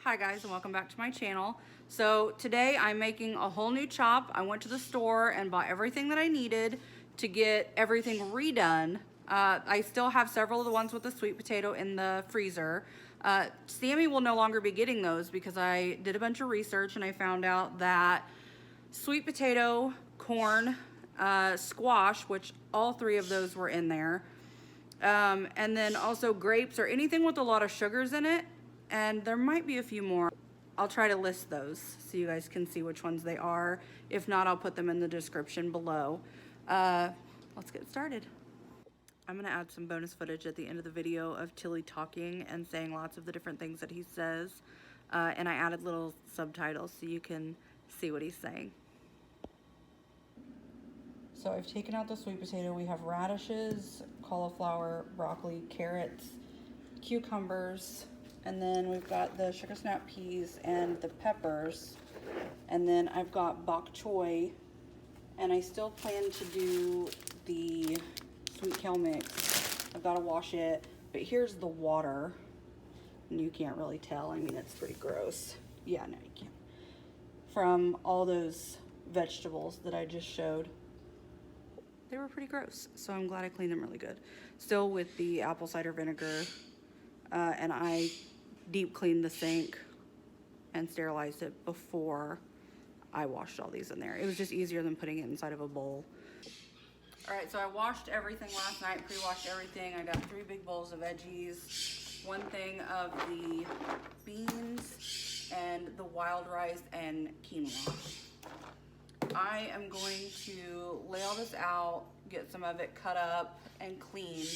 Hi guys, and welcome back to my channel. So today I'm making a whole new chop. I went to the store and bought everything that I needed to get everything redone. I still have several of the ones with the sweet potato in the freezer. Sammy will no longer be getting those because I did a bunch of research and I found out that sweet potato, corn, squash, which all three of those were in there, and then also grapes or anything with a lot of sugars in it, and there might be a few more. I'll try to list those so you guys can see which ones they are. If not, I'll put them in the description below. Let's get started. I'm gonna add some bonus footage at the end of the video of Tilly talking and saying lots of the different things that he says, and I added little subtitles so you can see what he's saying. So I've taken out the sweet potato. We have radishes, cauliflower, broccoli, carrots, cucumbers, and then we've got the sugar snap peas and the peppers. And then I've got bok choy, and I still plan to do the sweet kale mix. I've got to wash it, but here's the water. And you can't really tell. I mean, it's pretty gross. Yeah, no, you can't. From all those vegetables that I just showed. They were pretty gross, so I'm glad I cleaned them really good. Still with the apple cider vinegar, and I deep cleaned the sink and sterilized it before I washed all these in there. It was just easier than putting it inside of a bowl. All right, so I washed everything last night, pre-washed everything. I got 3 big bowls of veggies, 1 thing of the beans, and the wild rice and quinoa. I am going to lay all this out, get some of it cut up and cleaned.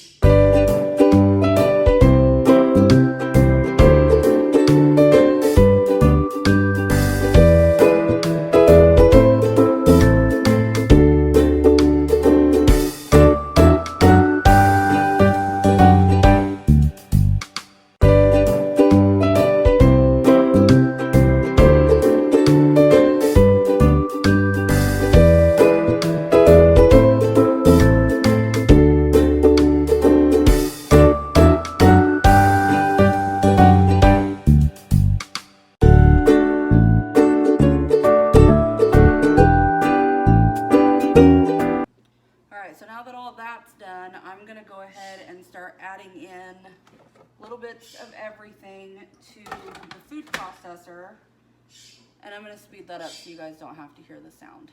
So now that all of that's done, I'm gonna go ahead and start adding in little bits of everything to the food processor, and I'm gonna speed that up so you guys don't have to hear the sound.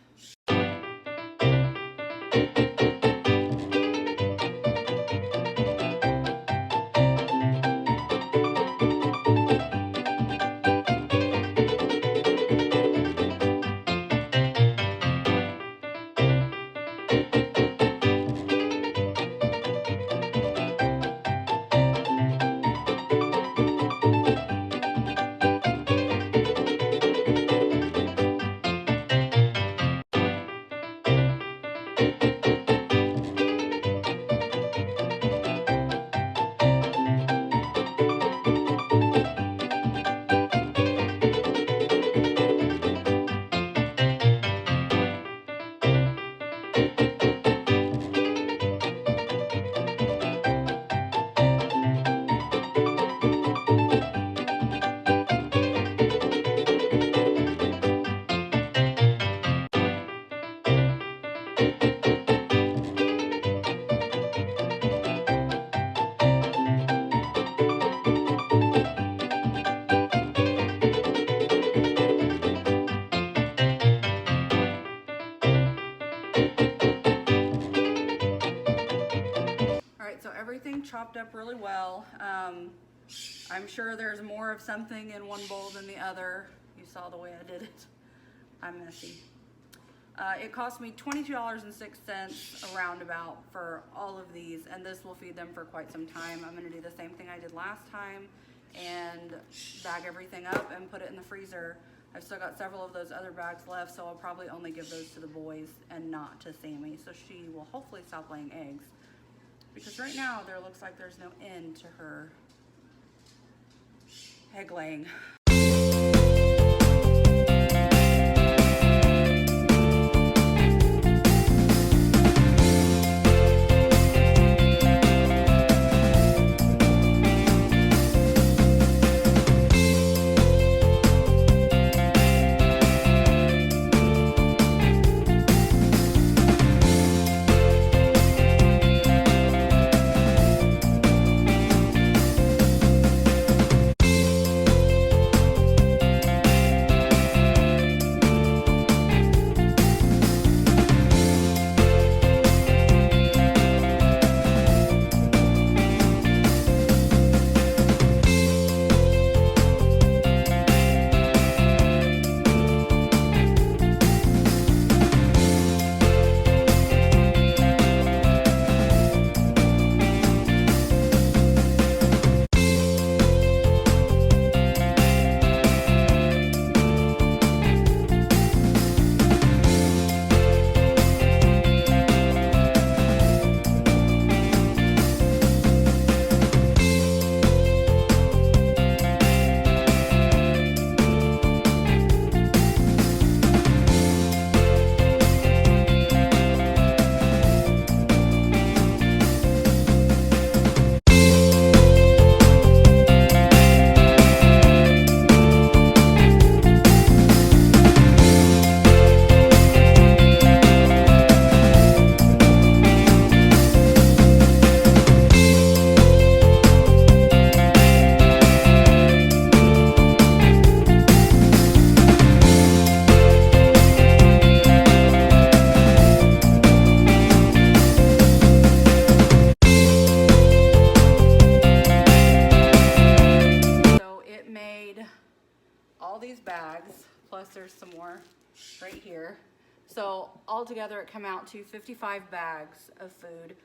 Everything chopped up really well. I'm sure there's more of something in one bowl than the other. You saw the way I did it. I'm messy. It cost me $22.06 around about for all of these, and this will feed them for quite some time. I'm gonna do the same thing I did last time and bag everything up and put it in the freezer. I've still got several of those other bags left, so I'll probably only give those to the boys and not to Sammy, so she will hopefully stop laying eggs. Because right now there looks like there's no end to her egg laying. all these bags, plus there's some more right here. So altogether it come out to 55 bags of food.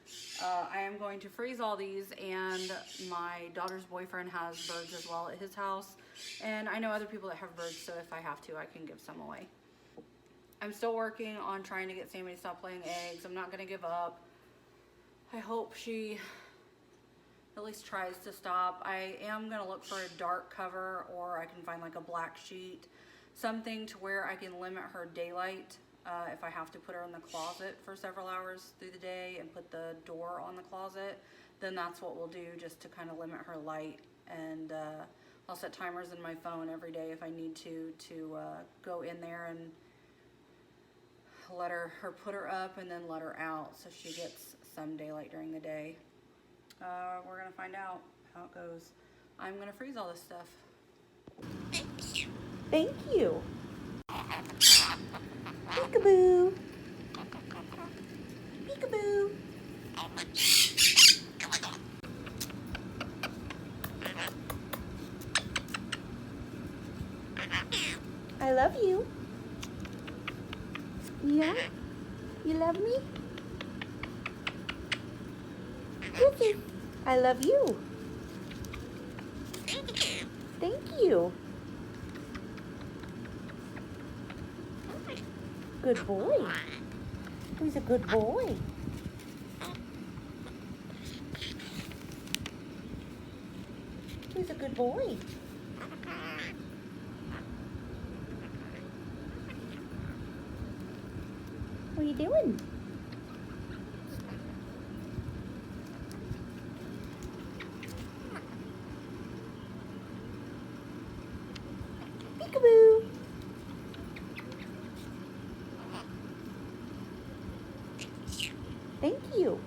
I am going to freeze all these, and my daughter's boyfriend has birds as well at his house. And I know other people that have birds, so if I have to, I can give some away. I'm still working on trying to get Sammy to stop laying eggs. I'm not gonna give up. I hope she at least tries to stop. I am gonna look for a dark cover, or I can find like a black sheet, something to where I can limit her daylight. If I have to put her in the closet for several hours through the day and put the door on the closet, then that's what we'll do, just to kind of limit her light. And I'll set timers in my phone every day if I need to go in there and let her put her up and then let her out, so she gets some daylight during the day. We're gonna find out how it goes. I'm gonna freeze all this stuff. Thank you. Peekaboo. Peekaboo. I love you. Yeah? You love me? Kisses. I love you. Thank you. Good boy. He's a good boy. He's a good boy. What are you doing? Peekaboo. Thank you.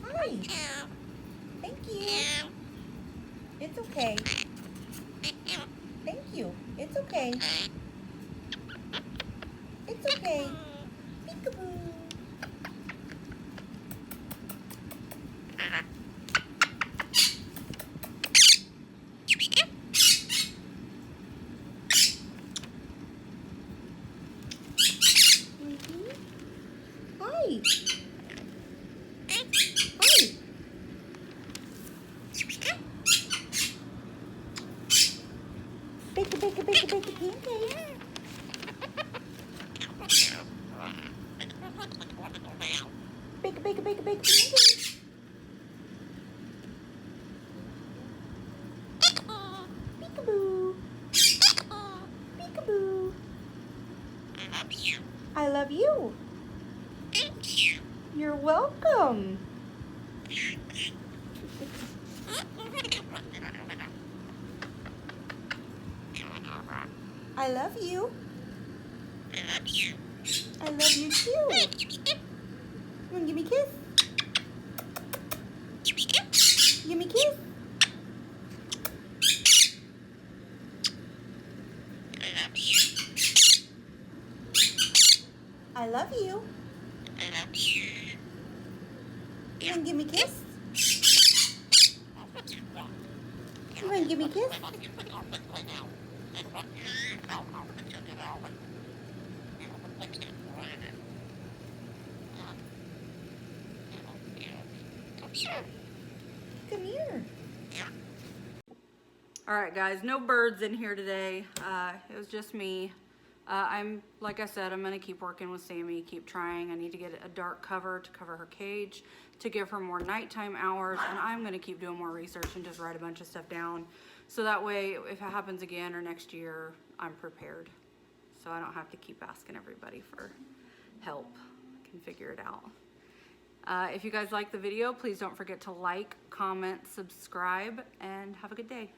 Hi. Thank you. It's okay. Thank you. It's okay. It's okay. Peekaboo. Hi. Hi. Bake a pancake. Bake a pancake. Peekaboo. Peekaboo. I love you. You're welcome. I love you. I love you too. You wanna give me a kiss? Give me a kiss. I love you. You wanna give me a kiss? You wanna give me a kiss? Come here. All right, guys, no birds in here today. It was just me. Like I said, I'm gonna keep working with Sammy, keep trying. I need to get a dark cover to cover her cage, to give her more nighttime hours, and I'm gonna keep doing more research and just write a bunch of stuff down. So that way, if it happens again or next year, I'm prepared. So I don't have to keep asking everybody for help. I can figure it out. If you guys like the video, please don't forget to like, comment, subscribe, and have a good day.